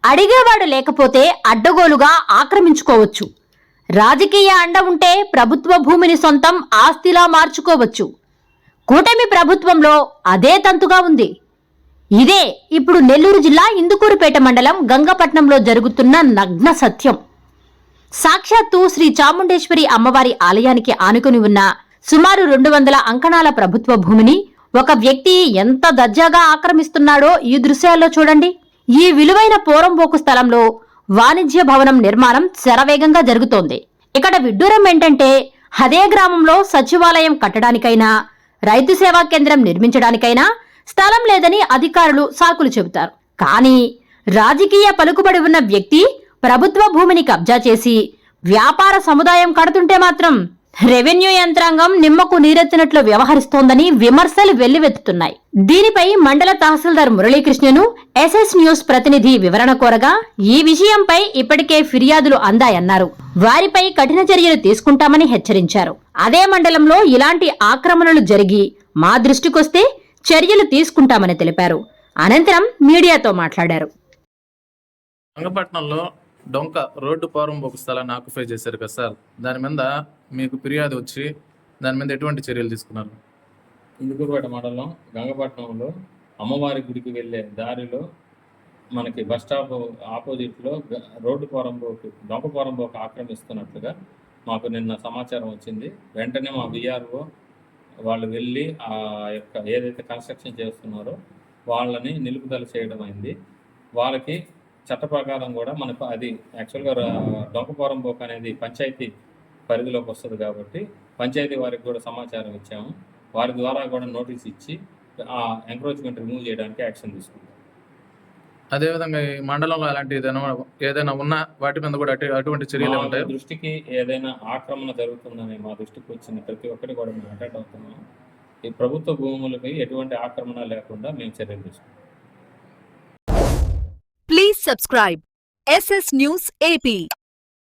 అడిగేవాడు లేకపోతే అడ్డగోలుగా ఆక్రమించుకోవచ్చు. రాజకీయ అండ ఉంటే ప్రభుత్వ భూమిని సొంతం ఆస్తిలా మార్చుకోవచ్చు. కూటమి ప్రభుత్వంలో అదే తంతుగా ఉంది. ఇదే ఇప్పుడు నెల్లూరు జిల్లా ఇందుకూరుపేట మండలం గంగపట్నంలో జరుగుతున్న నగ్న సత్యం. సాక్షాత్తు శ్రీ చాముండేశ్వరి అమ్మవారి ఆలయానికి ఆనుకుని ఉన్న సుమారు 200 అంకణాల ప్రభుత్వ భూమిని ఒక వ్యక్తి ఎంత దర్జాగా ఆక్రమిస్తున్నాడో ఈ దృశ్యాల్లో చూడండి. ఈ విలువైన పోరంబోకు స్థలంలో వాణిజ్య భవనం నిర్మాణం శరవేగంగా జరుగుతోంది. ఇక్కడ విడ్డూరం ఏంటంటే అదే గ్రామంలో సచివాలయం కట్టడానికైనా రైతు సేవా కేంద్రం నిర్మించడానికైనా స్థలం లేదని అధికారులు సాకులు చెబుతారు. కానీ రాజకీయ పలుకుబడి ఉన్న వ్యక్తి ప్రభుత్వ భూమిని కబ్జా చేసి వ్యాపార సముదాయం కడుతుంటే మాత్రం రెవెన్యూ యంత్రాంగం నిమ్మకు నీరెత్తినట్లు వ్యవహరిస్తోందని విమర్శలు వెల్లువెత్తుతున్నాయి. దీనిపై మండల తహసీల్దార్ మురళీకృష్ణను ఎస్ఎస్ న్యూస్ ప్రతినిధి వివరణ కోరగా ఈ విషయంపై ఇప్పటికే ఫిర్యాదులు అందాయన్నారు. వారిపై కఠిన చర్యలు తీసుకుంటామని హెచ్చరించారు. అదే మండలంలో ఇలాంటి ఆక్రమణలు జరిగి మా దృష్టికొస్తే చర్యలు తీసుకుంటామని తెలిపారు. అనంతరం మీడియాతో మాట్లాడారు. గంగపట్నంలో డొంక రోడ్డు పోరంబోకు స్థలాన్ని ఆక్యుపై చేశారు కదా సార్, దాని మీద మీకు ఫిర్యాదు వచ్చి దాని మీద ఎటువంటి చర్యలు తీసుకున్నారు? ఇందుకూరుపేట మండలం గంగపట్నంలో అమ్మవారి గుడికి వెళ్ళే దారిలో మనకి బస్ స్టాప్ ఆపోజిట్లో రోడ్డు పోరంబోకు డొంక పోరంబోకు ఆక్రమిస్తున్నట్లుగా మాకు నిన్న సమాచారం వచ్చింది. వెంటనే మా విఆర్ఓ వాళ్ళు వెళ్ళి ఆ యొక్క ఏదైతే కన్స్ట్రక్షన్ చేస్తున్నారో వాళ్ళని నిలుపుదల చేయడం అయింది. వాళ్ళకి చట్ట ప్రకారం కూడా మనకు అది యాక్చువల్గా డొంక పోరంబోకు అనేది పంచాయతీ పరిధిలోకి వస్తుంది కాబట్టి పంచాయతీ వారికి కూడా సమాచారం ఇచ్చాము. వారి ద్వారా కూడా నోటీస్ ఇచ్చి ఆ ఎంక్రోచ్మెంట్ రిమూవ్ చేయడానికి యాక్షన్ తీసుకుంటాం. అదేవిధంగా ఈ మండలంలో అలాంటి ఏదైనా ఉన్నా వాటి మీద కూడా అటువంటి చర్యలు ఉంటాయి. దృష్టికి ఏదైనా ఆక్రమణ జరుగుతుందని మా దృష్టికి వచ్చిన ప్రతి ఒక్కటి కూడా మేము అటెండ్ అవుతున్నాము. ఈ ప్రభుత్వ భూములకి ఎటువంటి ఆక్రమణ లేకుండా మేము చర్యలు తీసుకుంటాం. Please subscribe SS News AP.